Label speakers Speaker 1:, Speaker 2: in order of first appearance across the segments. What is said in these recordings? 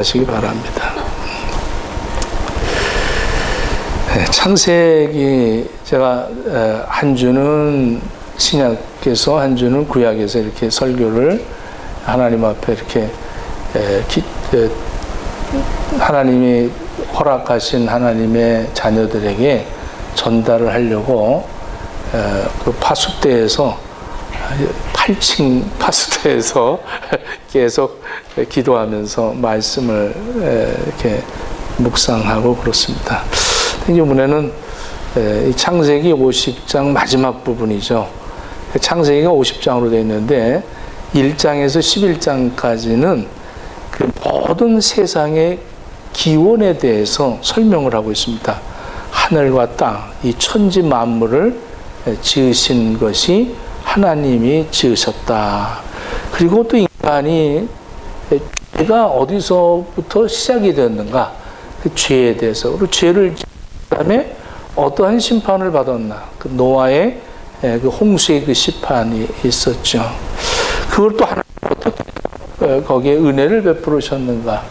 Speaker 1: 하시기 바랍니다. 네, 창세기 제가 한 주는 신약에서 한 주는 구약에서 이렇게 설교를 하나님 앞에 이렇게 하나님이 허락하신 하나님의 자녀들에게 전달을 하려고 그 파수대에서 8층 파수대에서 계속 기도하면서 말씀을 이렇게 묵상하고 그렇습니다. 이번에는 이 창세기 50장 마지막 부분이죠. 창세기가 50장으로 되어 있는데 1장에서 11장까지는 그 모든 세상의 기원에 대해서 설명을 하고 있습니다. 하늘과 땅, 이 천지 만물을 지으신 것이 하나님이 지으셨다. 그리고 또 인간이 죄가 어디서부터 시작이 되었는가? 그 죄에 대해서. 그리고 죄를 그다음에 어떠한 심판을 받았나? 그 노아의 그 홍수의 그 심판이 있었죠. 그걸 또 하나님 어떻게 거기에 은혜를 베풀으셨는가?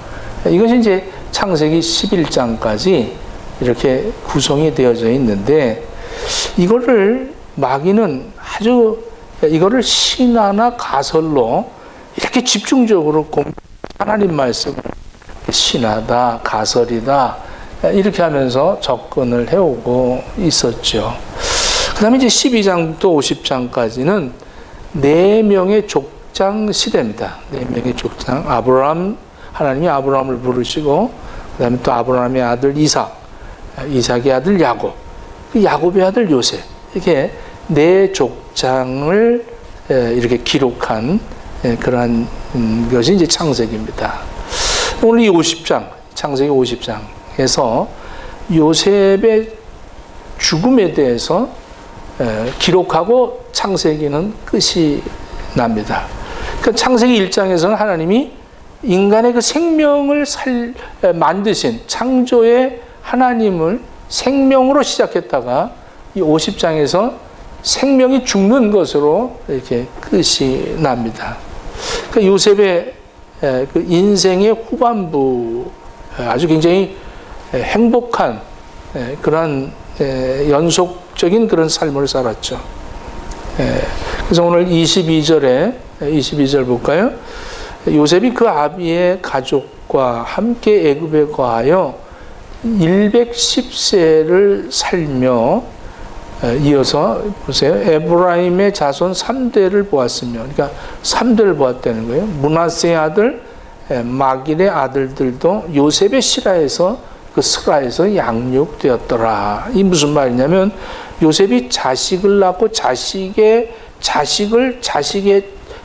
Speaker 1: 이것이 이제 창세기 11장까지 이렇게 구성이 되어져 있는데 이거를 마귀는 아주 이거를 신화나 가설로 이렇게 집중적으로 하나님 말씀 신화다, 가설이다 이렇게 하면서 접근을 해오고 있었죠. 그 다음에 이제 12장부터 50장까지는 4명의 족장 시대입니다. 4명의 족장. 하나님이 아브라함을 부르시고, 그 다음에 또 아브라함의 아들 이삭의 아들 야곱, 그 야곱의 아들 요셉, 이렇게 4족장을 이렇게 기록한 그러한 것이 이제 창세기입니다. 오늘 이 50장, 창세기 50장에서 요셉의 죽음에 대해서 기록하고 창세기는 끝이 납니다. 그러니까 창세기 1장에서는 하나님이 인간의 그 생명을 만드신 창조의 하나님을 생명으로 시작했다가 이 50장에서 생명이 죽는 것으로 이렇게 끝이 납니다. 그러니까 요셉의 그 인생의 후반부 아주 굉장히 행복한 그런 연속적인 그런 삶을 살았죠. 그래서 오늘 22절 볼까요? 요셉이 그 아비의 가족과 함께 애굽에 거하여 110세를 살며 이어서 보세요. 에브라임의 자손 3대를 보았으며, 그러니까 3대를 보았다는 거예요. 므낫세의 아들 마길의 아들들도 요셉의 스라에서 양육되었더라. 이 무슨 말이냐면 요셉이 자식을 낳고 자식의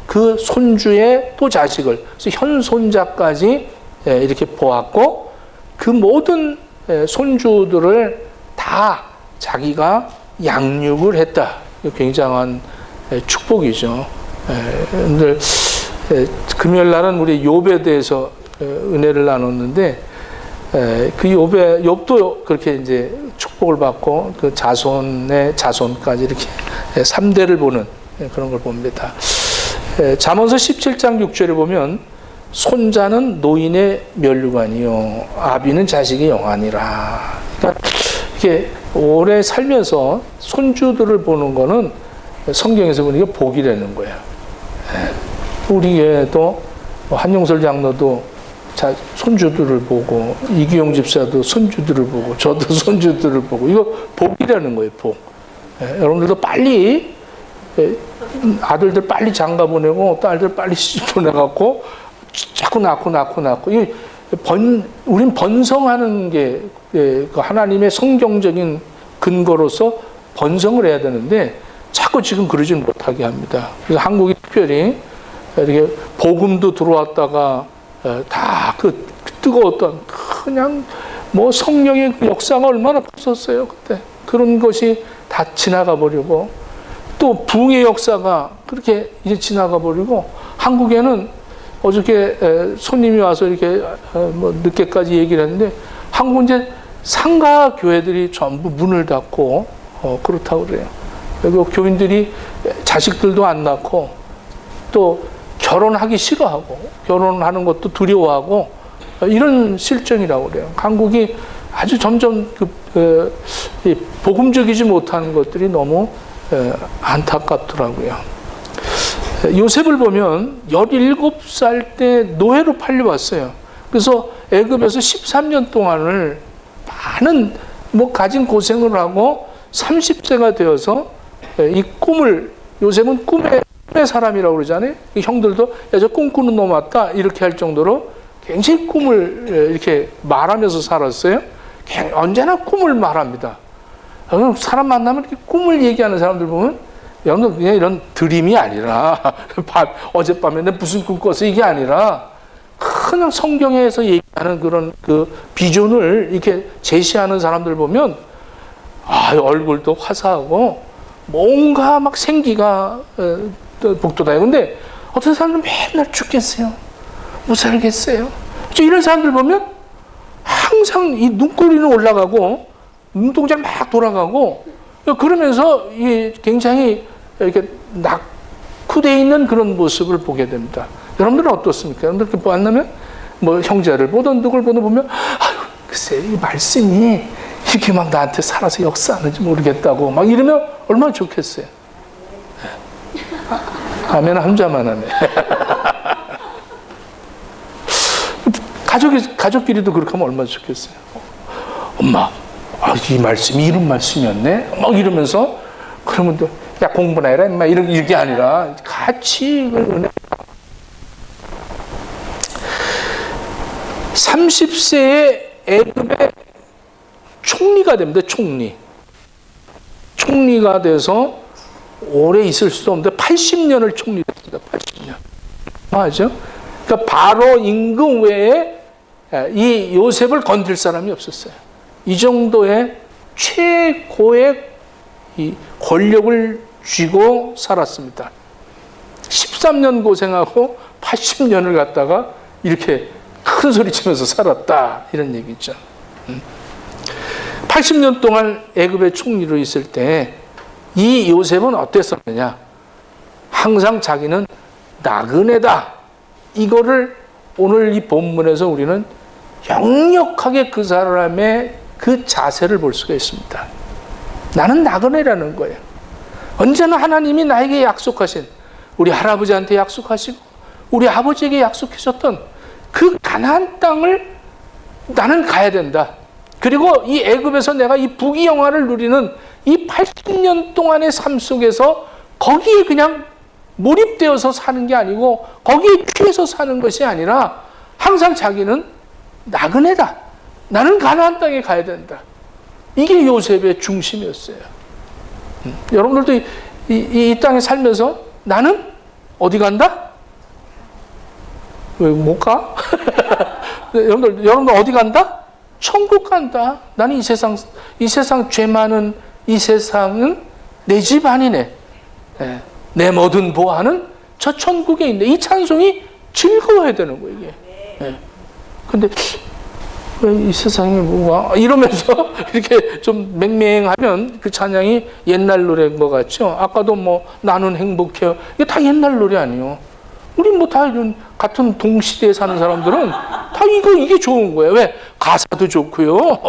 Speaker 1: 그 손주의 또 자식을, 그래서 현손자까지 이렇게 보았고 그 모든 손주들을 다 자기가 양육을 했다. 굉장한 축복이죠. 오늘 금요일 날은 우리 욥에 대해서 은혜를 나눴는데 그 욥도 그렇게 이제 축복을 받고 그 자손의 자손까지 이렇게 3대를 보는 그런 걸 봅니다. 잠언서 17장 6절에 보면 손자는 노인의 면류관이요 아비는 자식의 영안이라. 그러니까 이렇게 오래 살면서 손주들을 보는 거는 성경에서 보니까 복이라는 거예요. 우리 교회도 한용설 장로도 손주들을 보고 이기용 집사도 손주들을 보고 저도 손주들을 보고 이거 복이라는 거예요. 복. 여러분들도 빨리 아들들 빨리 장가 보내고 딸들 빨리 시집 보내갖고 자꾸 낳고 우린 번성하는 게 하나님의 성경적인 근거로서 번성을 해야 되는데 자꾸 지금 그러지는 못하게 합니다. 그래서 한국이 특별히 이렇게 복음도 들어왔다가 다 그 뜨거웠던 그냥 뭐 성령의 역사가 얼마나 없었어요 그때. 그런 것이 다 지나가 버리고 또 부흥의 역사가 그렇게 이제 지나가 버리고 한국에는 어저께 손님이 와서 이렇게 뭐 늦게까지 얘기를 했는데 한국은 이제 상가 교회들이 전부 문을 닫고 그렇다고 그래요. 그리고 교인들이 자식들도 안 낳고 또 결혼하기 싫어하고 결혼하는 것도 두려워하고 이런 실정이라고 그래요. 한국이 아주 점점 복음적이지 못하는 것들이 너무 안타깝더라고요. 요셉을 보면 17살 때 노예로 팔려왔어요. 그래서 애굽에서 13년 동안을 많은 가진 고생을 하고 30세가 되어서 이 꿈을, 요셉은 꿈의 사람이라고 그러잖아요. 형들도 야, 저 꿈꾸는 놈 왔다 이렇게 할 정도로 굉장히 꿈을 이렇게 말하면서 살았어요. 언제나 꿈을 말합니다. 사람 만나면 이렇게 꿈을 얘기하는 사람들 보면 그냥 이런 드림이 아니라 어젯밤에 내가 무슨 꿈 꿨어 이게 아니라 그냥 성경에서 얘기하는 그런 그 비전을 이렇게 제시하는 사람들 보면 얼굴도 화사하고 뭔가 막 생기가 복돋아요. 근데 어떤 사람들은 맨날 죽겠어요. 못 살겠어요. 이런 사람들 보면 항상 이 눈꼬리는 올라가고 눈동자 막 돌아가고 그러면서 굉장히 이렇게 낙후되어 있는 그런 모습을 보게 됩니다. 여러분들은 어떻습니까? 여러분들 이렇게 만나면 형제를 보든 누굴 보면 글쎄 이 말씀이 이렇게 막 나한테 살아서 역사하는지 모르겠다고 막 이러면 얼마나 좋겠어요. 아멘 한 자만 하네. 가족끼리도 그렇게 하면 얼마나 좋겠어요. 엄마, 이 말씀이 이런 말씀이었네. 막 이러면서 그러면 또 야 공부나 해라 인마 이게 아니라 같이 은혜. 30세에 애굽의 총리가 됩니다. 총리가 돼서 오래 있을 수도 없는데 80년을 총리했습니다. 80년. 맞죠? 그러니까 바로 임금 외에 이 요셉을 건들 사람이 없었어요. 이 정도의 최고의 이 권력을 쥐고 살았습니다. 13년 고생하고 80년을 갖다가 이렇게 큰 소리 치면서 살았다 이런 얘기죠. 80년 동안 애굽의 총리로 있을 때 이 요셉은 어땠었느냐? 항상 자기는 나그네다. 이거를 오늘 이 본문에서 우리는 역력하게 그 사람의 그 자세를 볼 수가 있습니다. 나는 나그네라는 거예요. 언제나 하나님이 나에게 약속하신, 우리 할아버지한테 약속하시고 우리 아버지에게 약속하셨던 그 가나안 땅을 나는 가야 된다. 그리고 이 애굽에서 내가 이 부귀영화를 누리는 이 80년 동안의 삶 속에서 거기에 그냥 몰입되어서 사는 게 아니고 거기에 취해서 사는 것이 아니라 항상 자기는 나그네다. 나는 가나안 땅에 가야 된다. 이게 요셉의 중심이었어요. 여러분들도 이 땅에 살면서 나는 어디 간다? 왜 못 가? 여러분들 어디 간다? 천국 간다. 나는 이 세상 죄 많은 이 세상은 내 집 아니네. 내 모든 보아는 저 천국에 있네. 이 찬송이 즐거워야 되는 거예요, 이게. 근데 왜 이 세상이 뭐가 이러면서 이렇게 좀 맹맹하면 그 찬양이 옛날 노래인 것 같죠? 아까도 나는 행복해요. 이게 다 옛날 노래 아니에요. 우리 다 이런 같은 동시대에 사는 사람들은 다 이게 좋은 거예요. 왜? 가사도 좋고요.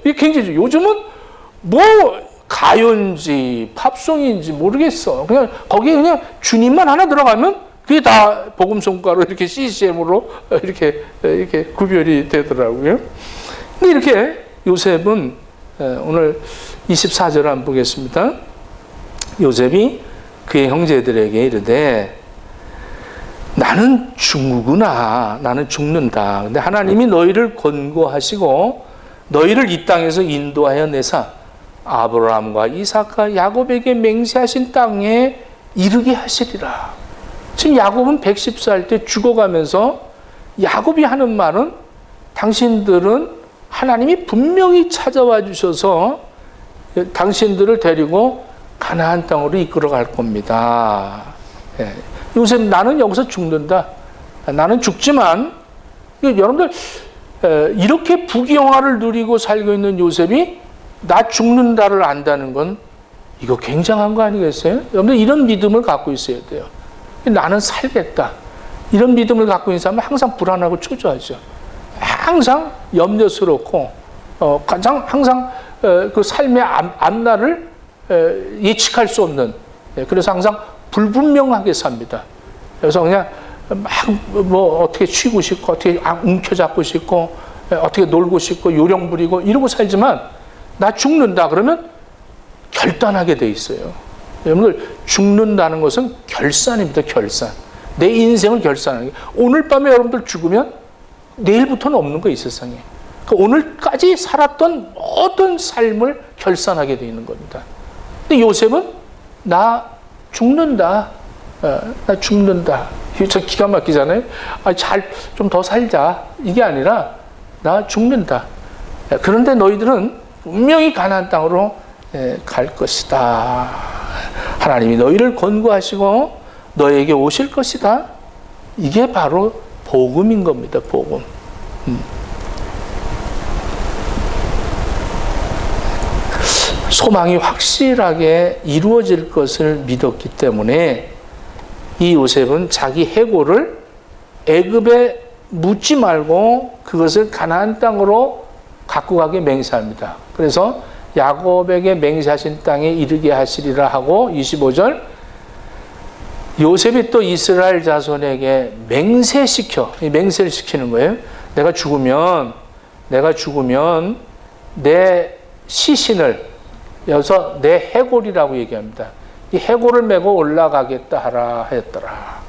Speaker 1: 이게 굉장히 요즘은 가요인지 팝송인지 모르겠어. 그냥 거기에 그냥 주님만 하나 들어가면 그게 다 복음성가로 이렇게 CCM으로 이렇게 구별이 되더라고요. 근데 이렇게 요셉은 오늘 24절 한번 보겠습니다. 요셉이 그의 형제들에게 이르되 나는 죽는구나. 나는 죽는다. 근데 하나님이 너희를 권고하시고 너희를 이 땅에서 인도하여 내사 아브라함과 이삭과 야곱에게 맹세하신 땅에 이르게 하시리라. 지금 야곱은 110살 때 죽어가면서 야곱이 하는 말은 당신들은 하나님이 분명히 찾아와 주셔서 당신들을 데리고 가나안 땅으로 이끌어 갈 겁니다. 요새 나는 여기서 죽는다. 나는 죽지만 여러분들 이렇게 부귀영화를 누리고 살고 있는 요셉이 나 죽는다를 안다는 건 이거 굉장한 거 아니겠어요? 여러분들 이런 믿음을 갖고 있어야 돼요. 나는 살겠다. 이런 믿음을 갖고 있는 사람은 항상 불안하고 초조하죠. 항상 염려스럽고 가장 항상 그 삶의 앞날을 예측할 수 없는, 그래서 항상 불분명하게 삽니다. 그래서 그냥 막 뭐 어떻게 쉬고 싶고 어떻게 움켜잡고 싶고 어떻게 놀고 싶고 요령 부리고 이러고 살지만 나 죽는다 그러면 결단하게 돼 있어요. 여러분들, 죽는다는 것은 결산입니다. 결산. 내 인생을 결산하는 게, 오늘 밤에 여러분들 죽으면 내일부터는 없는 거예요, 이 세상에. 그러니까 오늘까지 살았던 모든 삶을 결산하게 돼 있는 겁니다. 근데 요셉은 나 죽는다. 나 죽는다. 저 기가 막히잖아요. 좀 더 살자. 이게 아니라 나 죽는다. 그런데 너희들은 분명히 가나안 땅으로 갈 것이다. 하나님이 너희를 권고하시고 너에게 오실 것이다. 이게 바로 복음인 겁니다. 복음. 소망이 확실하게 이루어질 것을 믿었기 때문에 이 요셉은 자기 해고를 애굽에 묻지 말고 그것을 가나안 땅으로 갖고 가게 맹세합니다. 그래서 야곱에게 맹세하신 땅에 이르게 하시리라 하고 25절, 요셉이 또 이스라엘 자손에게 맹세를 시키는 거예요. 내가 죽으면 내 시신을, 여기서 내 해골이라고 얘기합니다. 이 해골을 메고 올라가겠다 하라 했더라.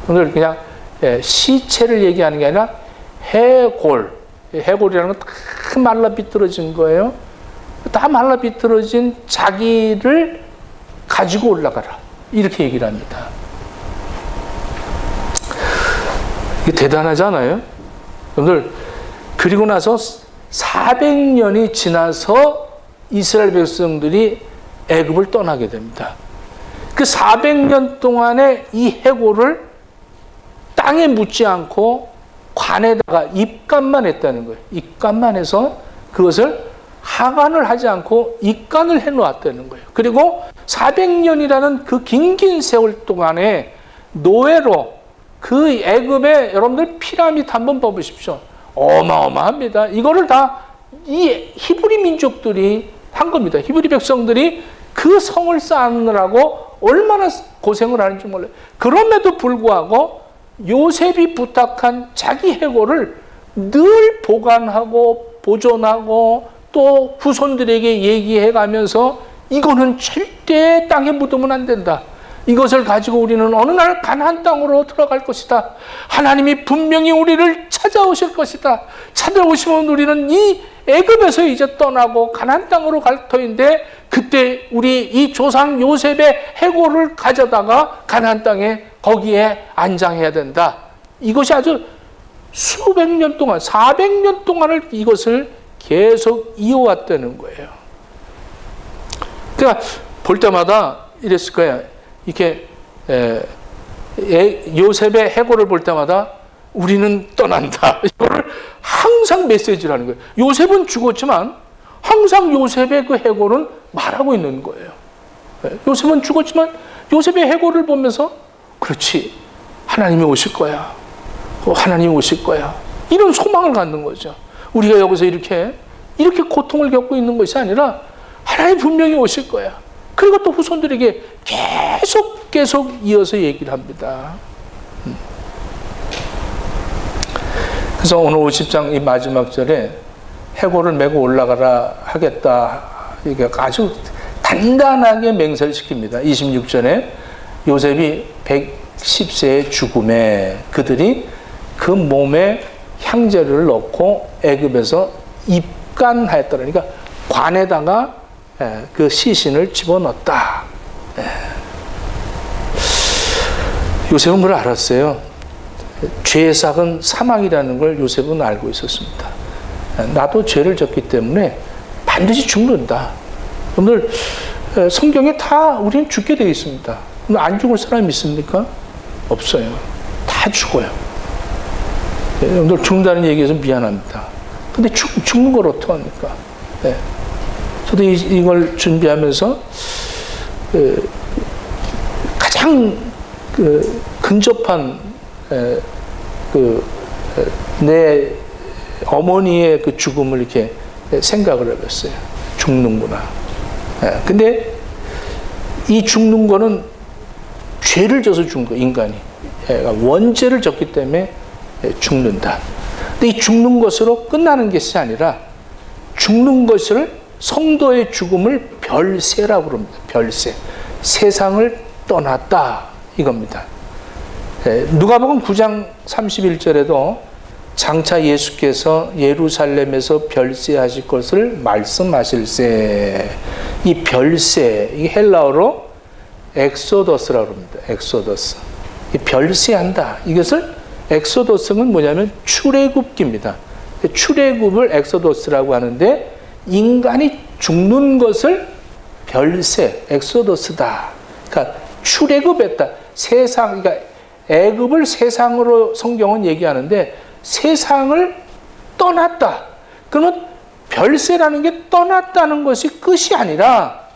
Speaker 1: 오늘 그냥 시체를 얘기하는 게 아니라 해골이라는 건 다 말라 비틀어진 거예요. 다 말라 비틀어진 자기를 가지고 올라가라. 이렇게 얘기를 합니다. 이게 대단하잖아요. 여러분들, 그리고 나서 400년이 지나서 이스라엘 백성들이 애굽을 떠나게 됩니다. 그 400년 동안에 이 해골을 땅에 묻지 않고 관에다가 입간만 했다는 거예요. 입간만 해서 그것을 하관을 하지 않고 입간을 해놓았다는 거예요. 그리고 400년이라는 그 긴 세월 동안에 노예로 그 애굽에, 여러분들 피라미드 한번 봐보십시오. 어마어마합니다. 이거를 다 이 히브리 민족들이 한 겁니다. 히브리 백성들이 그 성을 쌓느라고 얼마나 고생을 하는지 몰라요. 그럼에도 불구하고 요셉이 부탁한 자기 해골을 늘 보관하고 보존하고 또 후손들에게 얘기해 가면서 이거는 절대 땅에 묻으면 안 된다. 이것을 가지고 우리는 어느 날 가나안 땅으로 들어갈 것이다. 하나님이 분명히 우리를 찾아오실 것이다. 찾아오시면 우리는 이 애굽에서 이제 떠나고 가나안 땅으로 갈 터인데, 그때 우리 이 조상 요셉의 해골을 가져다가 가나안 땅에 거기에 안장해야 된다. 이것이 아주 수백 년 동안, 400년 동안을 이것을 계속 이어왔다는 거예요. 그러니까 볼 때마다 이랬을 거예요. 이렇게 요셉의 해골을 볼 때마다 우리는 떠난다. 이거를 항상 메시지를 하는 거예요. 요셉은 죽었지만 항상 요셉의 그 해골은 말하고 있는 거예요. 요셉은 죽었지만 요셉의 해골을 보면서 그렇지, 하나님이 오실 거야. 하나님이 오실 거야. 이런 소망을 갖는 거죠. 우리가 여기서 이렇게 고통을 겪고 있는 것이 아니라 하나님 분명히 오실 거야. 그리고 또 후손들에게 계속 이어서 얘기를 합니다. 그래서 오늘 50장 이 마지막 절에 해골을 메고 올라가라 하겠다, 이게 아주 단단하게 맹세를 시킵니다. 26절에 요셉이 110세의 죽음에 그들이 그 몸에 향재를 넣고 애굽에서 입간하였더라. 그러니까 관에다가 그 시신을 집어넣었다. 요셉은 그걸 알았어요. 죄의 삭은 사망이라는 걸 요셉은 알고 있었습니다. 나도 죄를 졌기 때문에 반드시 죽는다. 오늘 성경에 다 우리는 죽게 되어 있습니다. 안 죽을 사람이 있습니까? 없어요. 다 죽어요. 오늘 죽는다는 얘기해서 미안합니다. 근데 죽는 걸 어떡합니까? 네. 저도 이걸 준비하면서 가장 근접한 내 어머니의 그 죽음을 이렇게 생각을 해봤어요. 죽는구나. 근데 이 죽는 거는 죄를 져서 죽은 거, 인간이. 원죄를 졌기 때문에 죽는다. 근데 이 죽는 것으로 끝나는 것이 아니라 죽는 것을 성도의 죽음을 별세라고 그럽니다. 별세. 세상을 떠났다. 이겁니다. 누가복음 9장 31절에도 장차 예수께서 예루살렘에서 별세하실 것을 말씀하실세. 이 별세, 이 헬라어로 엑소더스라고 합니다. 엑소더스. 이 별세한다. 이것을 엑소더스는 뭐냐면 출애굽기입니다. 출애굽을 엑소더스라고 하는데 인간이 죽는 것을 별세, 엑소더스다. 그러니까 출애굽했다. 세상, 그러니까 애굽을 세상으로 성경은 얘기하는데 세상을 떠났다. 그러면 별세라는 게 떠났다는 것이 끝이 아니라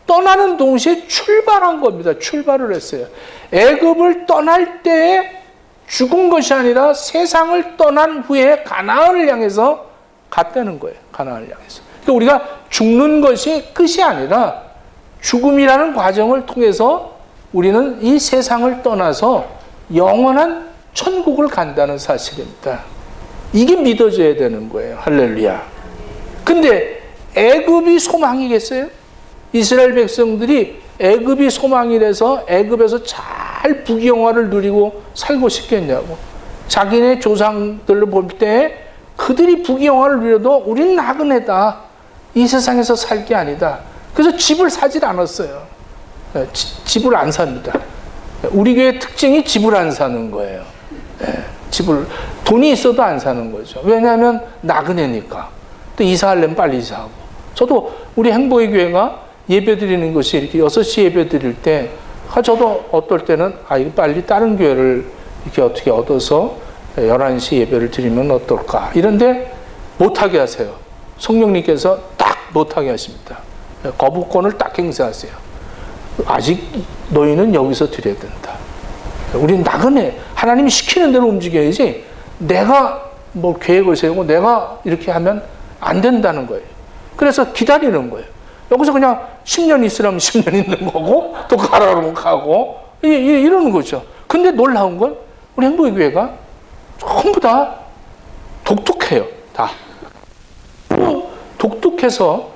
Speaker 1: 떠나는 동시에 출발한 겁니다. 출발을 했어요. 애굽을 떠날 때에 죽은 것이 아니라 세상을 떠난 후에 가나안을 향해서 갔다는 거예요. 가나안을 향해서. 그러니까 우리가 죽는 것이 끝이 아니라 죽음이라는 과정을 통해서 우리는 이 세상을 떠나서 영원한 천국을 간다는 사실입니다. 이게 믿어져야 되는 거예요. 할렐루야. 근데 애굽이 소망이겠어요? 이스라엘 백성들이 애굽이 소망이라서 애굽에서 잘 부귀영화를 누리고 살고 싶겠냐고. 자기네 조상들을 볼 때 그들이 부귀영화를 누려도 우린 나그네다. 이 세상에서 살 게 아니다. 그래서 집을 사질 않았어요. 집을 안 삽니다. 우리 교회 특징이 집을 안 사는 거예요. 돈이 있어도 안 사는 거죠. 왜냐하면 나그네니까. 또 이사하려면 빨리 이사하고. 저도 우리 행복의 교회가 예배 드리는 것이 이렇게 6시 예배 드릴 때, 저도 어떨 때는, 이거 빨리 다른 교회를 이렇게 어떻게 얻어서 11시 예배를 드리면 어떨까. 이런데 못하게 하세요. 성령님께서 딱 못하게 하십니다. 거부권을 딱 행사하세요. 아직 너희는 여기서 드려야 된다. 우리는 나그네, 하나님이 시키는 대로 움직여야지 내가 뭐 계획을 세우고 내가 이렇게 하면 안 된다는 거예요. 그래서 기다리는 거예요. 여기서 그냥 10년 있으라면 10년 있는 거고 또 가라 그러면 가고 이러는 거죠. 근데 놀라운 건 우리 행복의 교회가 전부 다 독특해요. 다. 독특해서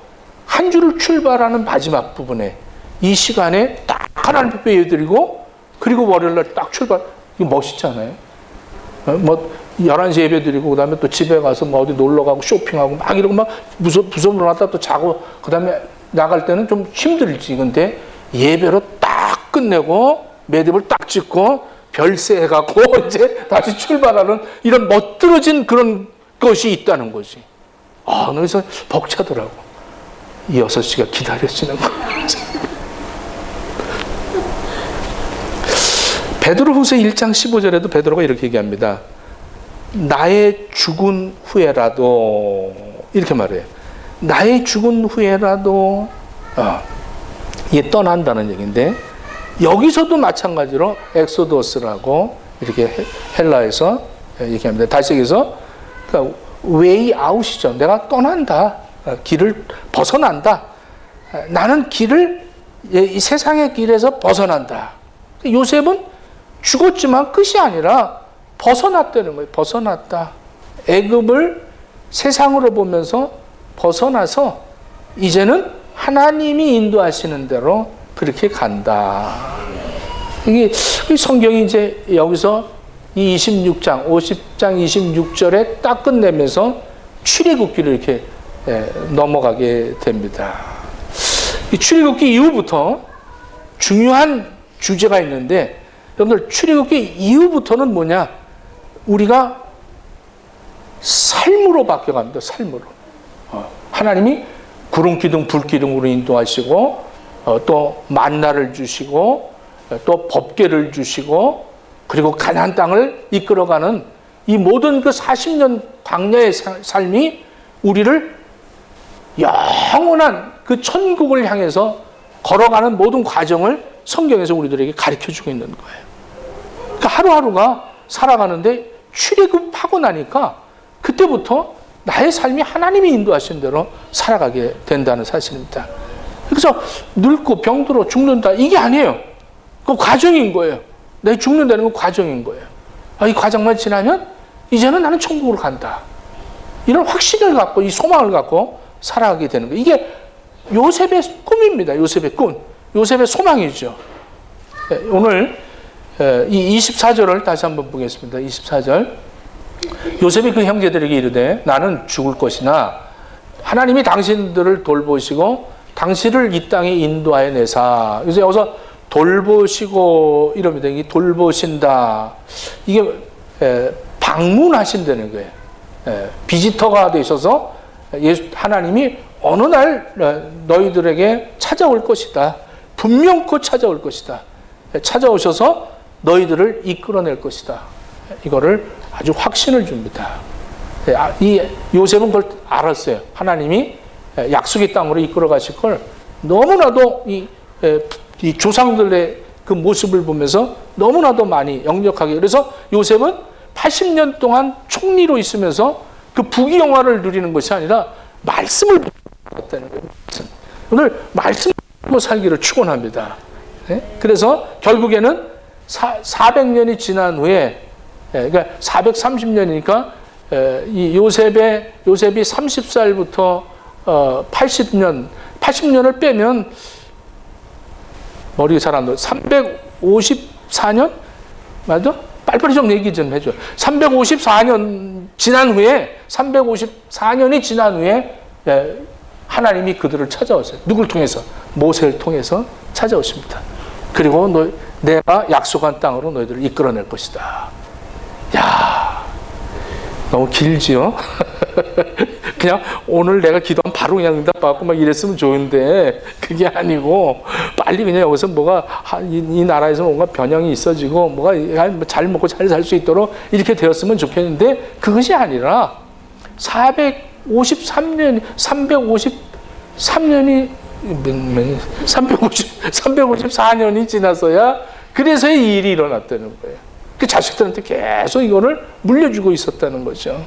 Speaker 1: 한 주를 출발하는 마지막 부분에 이 시간에 딱 하나님 앞에 예배드리고 그리고 월요일날 딱 출발. 이거 멋있잖아요. 뭐 11시 예배 드리고 그다음에 또 집에 가서 뭐 어디 놀러 가고 쇼핑하고 막 이러고 막 무서워 놨다 또 자고 그다음에 나갈 때는 좀 힘들지. 근데 예배로 딱 끝내고 매듭을 딱 짓고 별세 해갖고 이제 다시 출발하는 이런 멋들어진 그런 것이 있다는 거지. 그래서 벅차더라고. 이 6시가 기다려지는 거야. 베드로후서 1장 15절에도 베드로가 이렇게 얘기합니다. 나의 죽은 후에라도 이렇게 말해요. 나의 죽은 후에라도 이게 떠난다는 얘기인데 여기서도 마찬가지로 엑소더스라고 이렇게 헬라에서 얘기합니다. 다시 여기서 그러니까 웨이 아웃이죠. 내가 떠난다. 길을 벗어난다. 나는 길을 이 세상의 길에서 벗어난다. 요셉은 죽었지만 끝이 아니라 벗어났다는 거예요. 벗어났다. 애굽을 세상으로 보면서 벗어나서 이제는 하나님이 인도하시는 대로 그렇게 간다. 이게 성경이 이제 여기서 이 26장, 50장 26절에 딱 끝내면서 출애굽기를 이렇게 넘어가게 됩니다. 이 출애굽기 이후부터 중요한 주제가 있는데 여러분들 출애굽기 이후부터는 뭐냐? 우리가 삶으로 바뀌어갑니다. 삶으로. 하나님이 구름 기둥 불 기둥으로 인도하시고 또 만나를 주시고 또 법궤를 주시고 그리고 가나안 땅을 이끌어가는 이 모든 그 40년 광야의 삶이 우리를 영원한 그 천국을 향해서 걸어가는 모든 과정을 성경에서 우리들에게 가르쳐주고 있는 거예요. 그러니까 하루하루가 살아가는데 출애굽하고 나니까 그때부터 나의 삶이 하나님이 인도하신 대로 살아가게 된다는 사실입니다. 그래서 늙고 병들어 죽는다 이게 아니에요. 그 과정인 거예요. 내가 죽는다는 건 과정인 거예요. 이 과정만 지나면 이제는 나는 천국으로 간다. 이런 확신을 갖고 이 소망을 갖고 살아가게 되는 거예요. 이게 요셉의 꿈입니다. 요셉의 꿈. 요셉의 소망이죠. 오늘 이 24절을 다시 한번 보겠습니다. 24절. 요셉이 그 형제들에게 이르되 나는 죽을 것이나 하나님이 당신들을 돌보시고 당신을 이 땅에 인도하여 내사. 그래서 여기서 돌보시고 이럽니다. 이 돌보신다. 이게 방문하신다는 거예요. 비지터가 돼 있어서 하나님이 어느 날 너희들에게 찾아올 것이다. 분명코 찾아올 것이다. 찾아오셔서 너희들을 이끌어낼 것이다. 이거를 아주 확신을 줍니다. 이 요셉은 그걸 알았어요. 하나님이 약속의 땅으로 이끌어 가실 걸 너무나도 이 조상들의 그 모습을 보면서 너무나도 많이 역력하게. 그래서 요셉은 80년 동안 총리로 있으면서 그 부귀영화를 누리는 것이 아니라 말씀을 받았다는 거예요. 오늘 말씀을 받고 살기를 축원합니다. 그래서 결국에는 400년이 지난 후에, 그러니까 430년이니까 이 요셉이 30살부터 80년을 빼면 머리가 잘 안 나요. 354년? 맞아? 빨리빨리 좀 얘기 좀 해줘. 354년 지난 후에, 354년이 지난 후에 하나님이 그들을 찾아오세요. 누굴 통해서? 모세를 통해서 찾아오십니다. 그리고 내가 약속한 땅으로 너희들을 이끌어낼 것이다. 야, 너무 길지요? 그냥 오늘 내가 기도하면 바로 그냥 응답받고 막 이랬으면 좋은데 그게 아니고 빨리 그냥 여기서 뭐가 이 나라에서 뭔가 변형이 있어지고 뭐가 잘 먹고 잘 살 수 있도록 이렇게 되었으면 좋겠는데 그것이 아니라 353년이 354년이 지나서야 그래서 이 일이 일어났다는 거예요. 그 자식들한테 계속 이거를 물려주고 있었다는 거죠.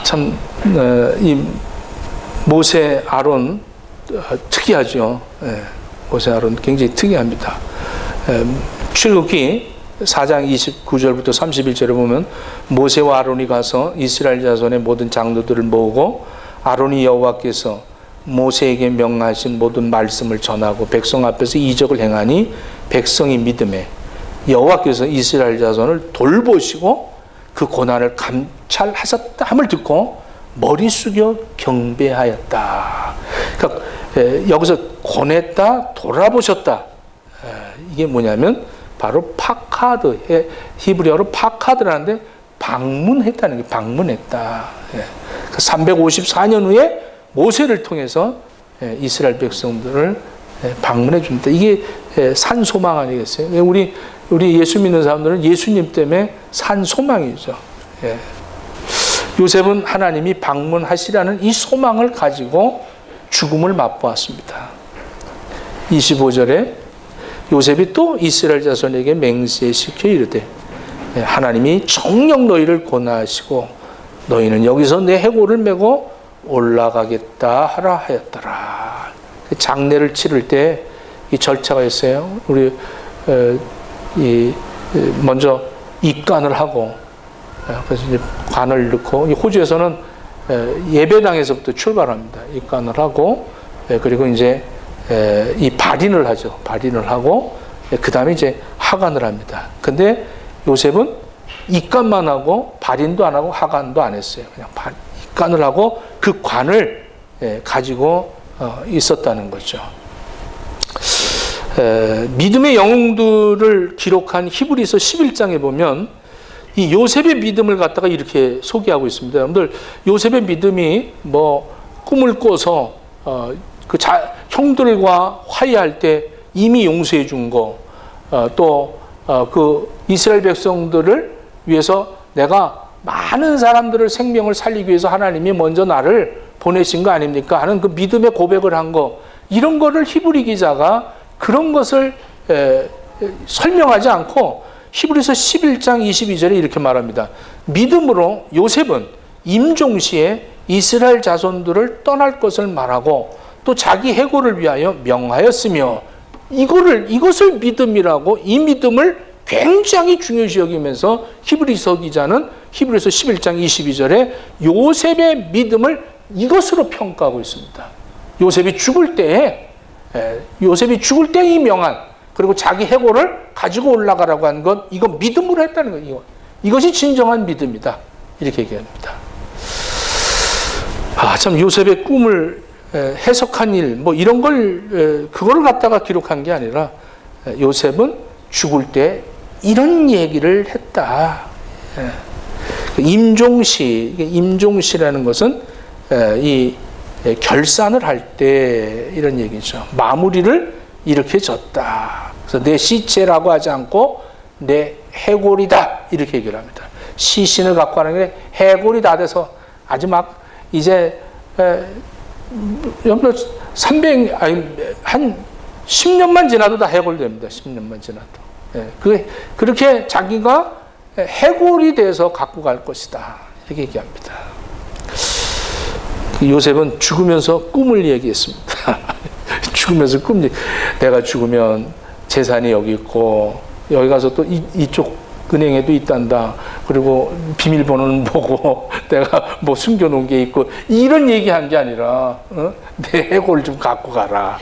Speaker 1: 참, 이 모세 아론 특이하죠. 모세 아론 굉장히 특이합니다. 출애굽기 4장 29절부터 31절에 보면 모세와 아론이 가서 이스라엘 자손의 모든 장로들을 모으고 아론이 여호와께서 모세에게 명하신 모든 말씀을 전하고 백성 앞에서 이적을 행하니 백성이 믿음에 여호와께서 이스라엘 자손을 돌보시고 그 고난을 감찰하셨다 함을 듣고 머리 숙여 경배하였다. 그러니까 여기서 권했다, 돌아보셨다. 이게 뭐냐면 바로 파카드, 히브리어로 파카드라는데 방문했다는 게 방문했다. 354년 후에 모세를 통해서 이스라엘 백성들을 방문해 줍니다. 이게 산 소망 아니겠어요? 우리 예수 믿는 사람들은 예수님 때문에 산 소망이죠. 요셉은 하나님이 방문하시라는 이 소망을 가지고 죽음을 맛보았습니다. 25절에 요셉이 또 이스라엘 자손에게 맹세시켜 이르되 하나님이 정녕 너희를 권하시고 너희는 여기서 내 해골을 메고 올라가겠다 하라 하였더라. 장례를 치를 때 이 절차가 있어요. 우리 먼저 입관을 하고 그래서 이제 관을 넣고 호주에서는 예배당에서부터 출발합니다. 입관을 하고 그리고 이제 이 발인을 하죠. 발인을 하고 그 다음에 이제 하관을 합니다. 근데 요셉은 입관만 하고 발인도 안 하고 하관도 안 했어요. 그냥 입관을 하고 그 관을 가지고 있었다는 거죠. 믿음의 영웅들을 기록한 히브리서 11장에 보면 이 요셉의 믿음을 갖다가 이렇게 소개하고 있습니다. 여러분들 요셉의 믿음이 뭐 꿈을 꿔서 형들과 화해할 때 이미 용서해 준 거, 또 그 이스라엘 백성들을 위해서 내가 많은 사람들을 생명을 살리기 위해서 하나님이 먼저 나를 보내신 거 아닙니까? 하는 그 믿음의 고백을 한 거, 이런 거를 히브리 기자가 그런 것을 설명하지 않고 히브리서 11장 22절에 이렇게 말합니다. 믿음으로 요셉은 임종시에 이스라엘 자손들을 떠날 것을 말하고 또 자기 해고를 위하여 명하였으며 이것을 믿음이라고, 이 믿음을 굉장히 중요시 여기면서 히브리서 기자는 히브리서 11장 22절에 요셉의 믿음을 이것으로 평가하고 있습니다. 요셉이 죽을 때에 이 명한, 그리고 자기 해고를 가지고 올라가라고 한 것, 이거 믿음으로 했다는 거예요. 이것이 진정한 믿음이다, 이렇게 얘기합니다. 참 요셉의 꿈을 해석한 일, 뭐 이런 걸 그거를 갖다가 기록한 게 아니라 요셉은 죽을 때 이런 얘기를 했다. 임종시라는 것은 이 결산을 할 때 이런 얘기죠. 마무리를 이렇게 졌다. 그래서 내 시체라고 하지 않고 내 해골이다, 이렇게 얘기를 합니다. 시신을 갖고 하는 게 해골이 다 돼서 아주 막 이제 300, 한 10년만 지나도 다 해골됩니다. 10년만 지나도. 그렇게 자기가 해골이 돼서 갖고 갈 것이다, 이렇게 얘기합니다. 요셉은 죽으면서 꿈을 얘기했습니다. 죽으면서 내가 죽으면 재산이 여기 있고, 여기 가서 또 이쪽 은행에도 있단다. 그리고 비밀번호는 뭐고, 내가 뭐 숨겨놓은 게 있고, 이런 얘기한 게 아니라, 내 해골 좀 갖고 가라.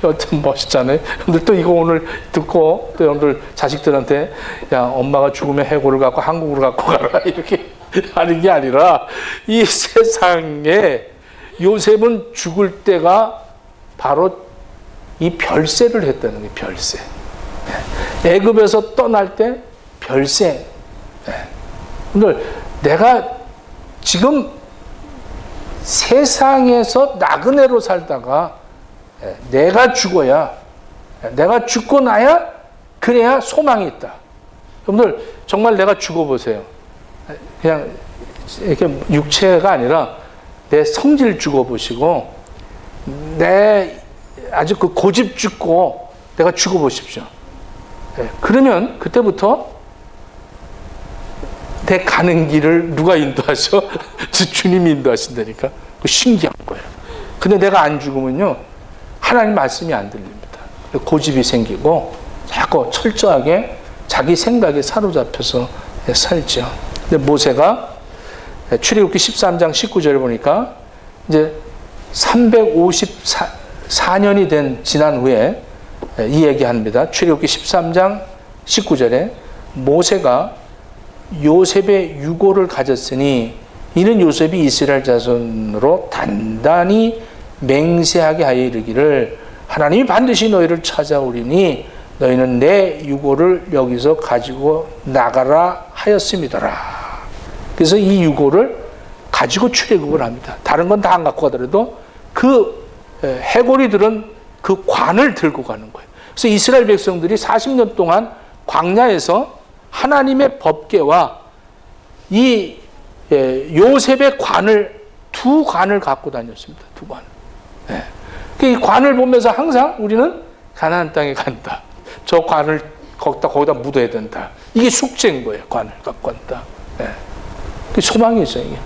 Speaker 1: 여튼 멋있잖아요. 근데 또 이거 오늘 듣고, 또 여러분들 자식들한테, 야, 엄마가 죽으면 해골을 갖고 한국으로 갖고 가라, 이렇게 하는 게 아니라, 이 세상에 요셉은 죽을 때가 바로 이 별세를 했다는 거예요. 별세. 애굽에서 떠날 때 별세. 오늘 내가 지금 세상에서 나그네로 살다가 내가 죽어야, 내가 죽고 나야 그래야 소망이 있다. 여러분들 정말 내가 죽어보세요. 그냥 이렇게 육체가 아니라 내 성질 죽어보시고, 내 아주 그 고집 죽고 내가 죽어보십시오. 그러면 그때부터 내 가는 길을 누가 인도하셔? 주님이 인도하신다니까. 신기한 거예요. 근데 내가 안 죽으면요, 하나님 말씀이 안 들립니다. 고집이 생기고 자꾸 철저하게 자기 생각에 사로잡혀서 살죠. 근데 모세가 출애굽기 13장 19절을 보니까 이제 354년이 된 지난 후에 이 얘기합니다. 출애굽기 13장 19절에 모세가 요셉의 유고를 가졌으니 이는 요셉이 이스라엘 자손으로 단단히 맹세하게 하여 이르기를 하나님이 반드시 너희를 찾아오리니 너희는 내 유고를 여기서 가지고 나가라 하였음이더라. 그래서 이 유고를 가지고 출애굽을 합니다. 다른 건 다 안 갖고 가더라도 그 해골이들은 그 관을 들고 가는 거예요. 그래서 이스라엘 백성들이 40년 동안 광야에서 하나님의 법궤와 이 요셉의 관을, 두 관을 갖고 다녔습니다. 두 관. 이 관을 보면서 항상 우리는 가나안 땅에 간다. 저 관을 거기다 묻어야 된다. 이게 숙제인 거예요. 관을 갖고 간다. 그 소망이죠, 이게.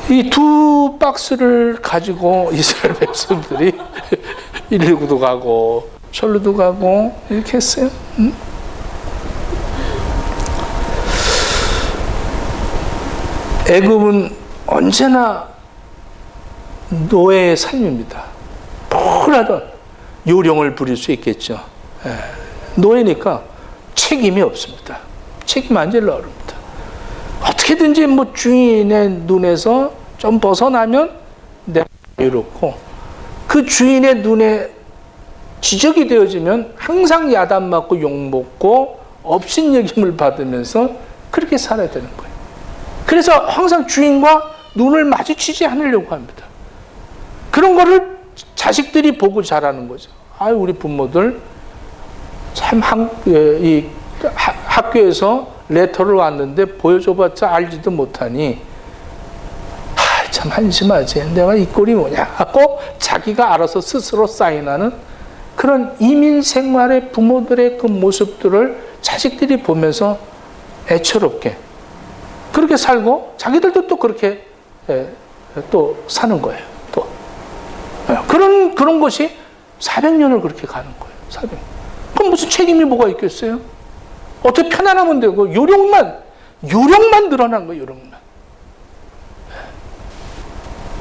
Speaker 1: 이 두 박스를 가지고 이스라엘 백성들이 이리로도 가고 절로도 가고 이렇게 했어요. 애굽은 언제나 노예의 삶입니다. 뭘 하든 요령을 부릴 수 있겠죠. 노예니까 책임이 없습니다. 책임 안 지려고 합니다. 어떻게든지 뭐 주인의 눈에서 좀 벗어나면 내가 외롭고, 그 주인의 눈에 지적이 되어지면 항상 야단 맞고 욕먹고 업신여김을 받으면서 그렇게 살아야 되는 거예요. 그래서 항상 주인과 눈을 마주치지 않으려고 합니다. 그런 거를 자식들이 보고 자라는 거죠. 아유, 우리 부모들 참 학교에서 레터를 왔는데 보여줘봤자 알지도 못하니 참 한심하지. 내가 이 꼴이 뭐냐 하고 자기가 알아서 스스로 사인하는 그런 이민 생활의 부모들의 그 모습들을 자식들이 보면서 애처롭게 그렇게 살고 자기들도 또 그렇게 또 사는 거예요. 또 그런 것이 400년을 그렇게 가는 거예요. 400년. 그럼 무슨 책임이 뭐가 있겠어요? 어떻게 편안하면 되고 요령만 늘어난 거예요. 요령만.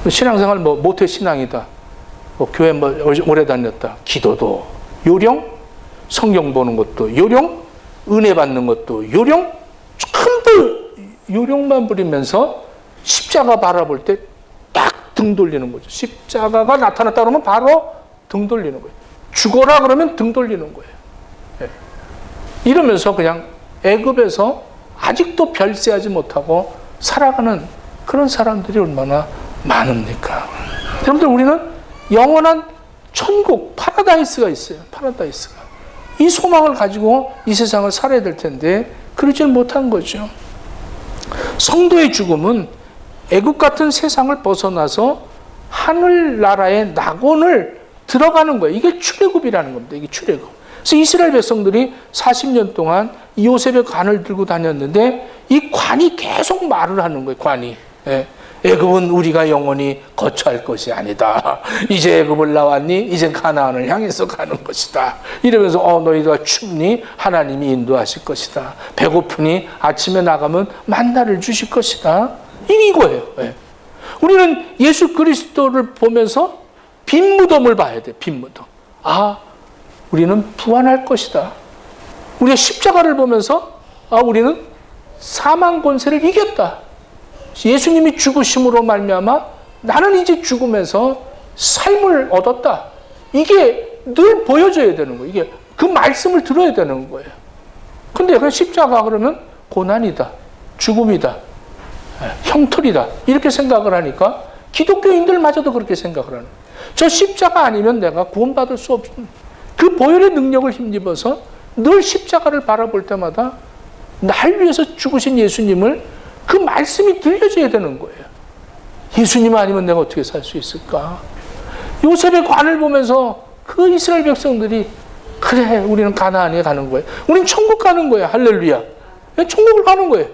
Speaker 1: 신앙생활 뭐 모태 신앙이다. 교회 뭐 오래 다녔다. 기도도 요령, 성경 보는 것도 요령, 은혜 받는 것도 요령, 전부 요령만 부리면서 십자가 바라볼 때 딱 등 돌리는 거죠. 십자가가 나타났다 그러면 바로 등 돌리는 거예요. 죽어라 그러면 등 돌리는 거예요. 이러면서 그냥 애굽에서 아직도 별세하지 못하고 살아가는 그런 사람들이 얼마나 많습니까? 여러분들, 우리는 영원한 천국, 파라다이스가 있어요. 파라다이스가. 이 소망을 가지고 이 세상을 살아야 될 텐데 그러지 못한 거죠. 성도의 죽음은 애국 같은 세상을 벗어나서 하늘나라의 낙원을 들어가는 거예요. 이게 출애굽이라는 겁니다. 이게 출애굽. 그래서 이스라엘 백성들이 40년 동안 요셉의 관을 들고 다녔는데 이 관이 계속 말을 하는 거예요. 관이. 애굽은 우리가 영원히 거처할 것이 아니다. 이제 애굽을 나왔니? 이제 가나안을 향해서 가는 것이다. 이러면서 너희가 춥니? 하나님이 인도하실 것이다. 배고프니? 아침에 나가면 만나를 주실 것이다. 이거예요. 우리는 예수 그리스도를 보면서 빈 무덤을 봐야 돼. 빈 무덤. 우리는 부활할 것이다. 우리가 십자가를 보면서 우리는 사망 권세를 이겼다. 예수님이 죽으심으로 말미암아 나는 이제 죽으면서 삶을 얻었다. 이게 늘 보여져야 되는 거예요. 이게 그 말씀을 들어야 되는 거예요. 근데 그 십자가 그러면 고난이다, 죽음이다, 형틀이다 이렇게 생각을 하니까 기독교인들마저도 그렇게 생각을 하는 거예요. 저 십자가 아니면 내가 구원받을 수 없습니다. 그 보혈의 능력을 힘입어서 늘 십자가를 바라볼 때마다 날 위해서 죽으신 예수님을 그 말씀이 들려줘야 되는 거예요. 예수님 아니면 내가 어떻게 살 수 있을까? 요셉의 관을 보면서 그 이스라엘 백성들이 그래, 우리는 가나안에 가는 거예요. 우리는 천국 가는 거예요. 할렐루야. 천국을 가는 거예요.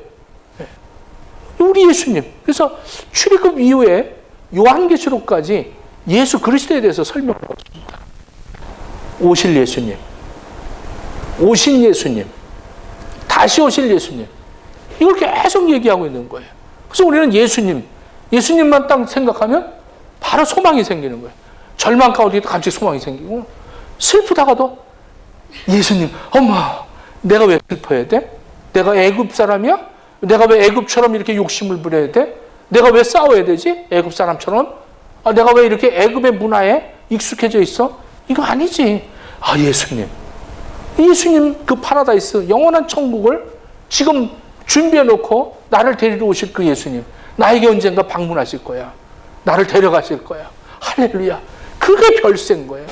Speaker 1: 우리 예수님. 그래서 출애굽 이후에 요한계시록까지 예수 그리스도에 대해서 설명하고 있습니다. 오실 예수님, 오신 예수님, 다시 오실 예수님. 이걸 계속 얘기하고 있는 거예요. 그래서 우리는 예수님만 딱 생각하면 바로 소망이 생기는 거예요. 절망 가운데도 갑자기 소망이 생기고, 슬프다가도 예수님, 엄마, 내가 왜 슬퍼해야 돼? 내가 애굽 사람이야? 내가 왜 애굽처럼 이렇게 욕심을 부려야 돼? 내가 왜 싸워야 되지? 애굽 사람처럼? 내가 왜 이렇게 애굽의 문화에 익숙해져 있어? 이거 아니지. 예수님 그 파라다이스, 영원한 천국을 지금 준비해 놓고 나를 데리러 오실 그 예수님, 나에게 언젠가 방문하실 거야. 나를 데려가실 거야. 할렐루야. 그게 별세인 거예요.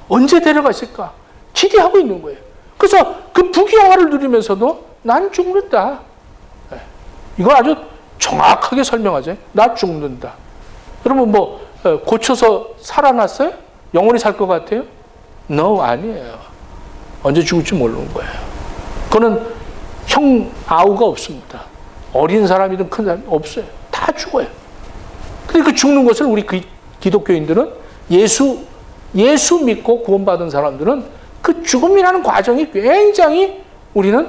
Speaker 1: 언제 데려가실까? 기대하고 있는 거예요. 그래서 그 부귀영화를 누리면서도 난 죽는다. 이거 아주 정확하게 설명하죠. 나 죽는다. 여러분 고쳐서 살아났어요? 영원히 살 것 같아요? No, 아니에요. 언제 죽을지 모르는 거예요. 그거는 아우가 없습니다. 어린 사람이든 큰 사람이 없어요. 다 죽어요. 근데 그 죽는 것을 우리 기독교인들은 예수 믿고 구원받은 사람들은 그 죽음이라는 과정이 굉장히 우리는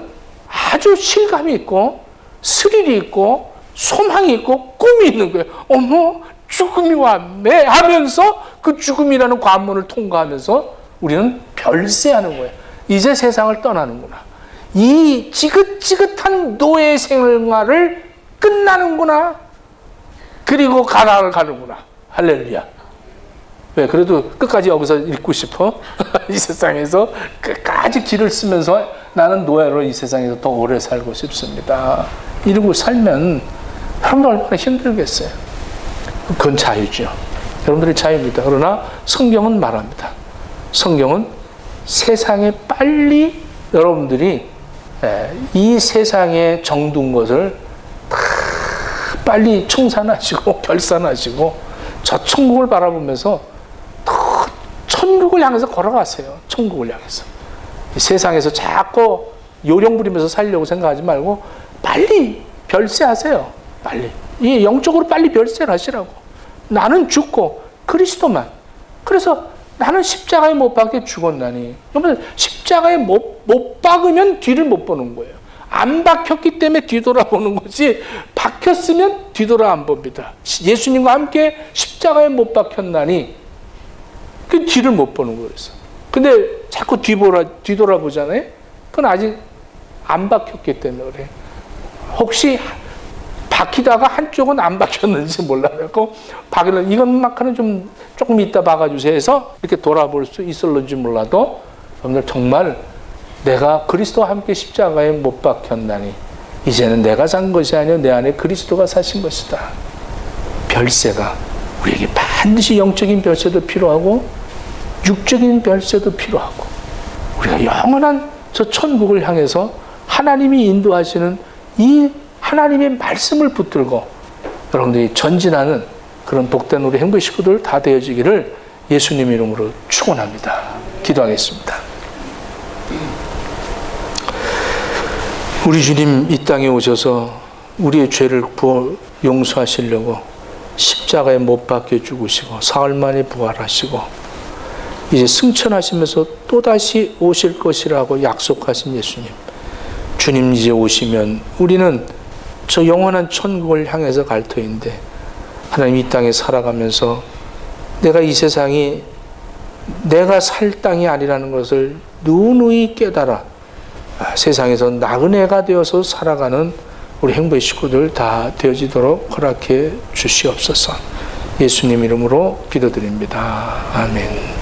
Speaker 1: 아주 실감이 있고 스릴이 있고 소망이 있고 꿈이 있는 거예요. 어머, 죽음이 왔네 하면서 그 죽음이라는 관문을 통과하면서 우리는 별세하는 거예요. 이제 세상을 떠나는구나. 이 지긋지긋한 노예 생활을 끝나는구나. 그리고 가나안을 가는구나. 할렐루야. 왜? 그래도 끝까지 여기서 있고 싶어? 이 세상에서 끝까지 길을 쓰면서 나는 노예로 이 세상에서 더 오래 살고 싶습니다. 이러고 살면 여러분들 얼마나 힘들겠어요. 그건 자유죠. 여러분들의 자유입니다. 그러나 성경은 말합니다. 성경은 세상에 빨리 여러분들이 이 세상에 정든 것을 다 빨리 청산하시고 결산하시고 저 천국을 바라보면서 더 천국을 향해서 걸어가세요. 천국을 향해서. 세상에서 자꾸 요령 부리면서 살려고 생각하지 말고 빨리 별세하세요. 빨리. 이 영적으로 빨리 별세를 하시라고. 나는 죽고 그리스도만. 그래서 나는 십자가에 못 박혀 죽었나니. 그러면 십자가에 못 박으면 뒤를 못 보는 거예요. 안 박혔기 때문에 뒤돌아보는 거지, 박혔으면 뒤돌아 안 봅니다. 예수님과 함께 십자가에 못 박혔나니 그 뒤를 못 보는 거예요. 근데 자꾸 뒤돌아보잖아요. 그건 아직 안 박혔기 때문에 그래요. 혹시 박히다가 한쪽은 안 박혔는지 몰라요. 박이는 이것만큼은 조금 이따 박아주세요 해서 이렇게 돌아볼 수 있을런지 몰라도, 여러분들 정말 내가 그리스도와 함께 십자가에 못 박혔나니 이제는 내가 산 것이 아니라 내 안에 그리스도가 사신 것이다. 별세가 우리에게 반드시 영적인 별세도 필요하고 육적인 별세도 필요하고, 우리가 영원한 저 천국을 향해서 하나님이 인도하시는 이 하나님의 말씀을 붙들고 여러분들이 전진하는 그런 복된 우리 행복 식구들 다 되어지기를 예수님 이름으로 축원합니다. 기도하겠습니다. 우리 주님 이 땅에 오셔서 우리의 죄를 용서하시려고 십자가에 못 박혀 죽으시고 사흘 만에 부활하시고 이제 승천하시면서 또다시 오실 것이라고 약속하신 예수님, 주님 이제 오시면 우리는 저 영원한 천국을 향해서 갈 터인데, 하나님 이 땅에 살아가면서 내가 이 세상이 내가 살 땅이 아니라는 것을 누누이 깨달아 세상에서 나그네가 되어서 살아가는 우리 행복의 식구들 다 되어지도록 허락해 주시옵소서. 예수님 이름으로 기도드립니다. 아멘.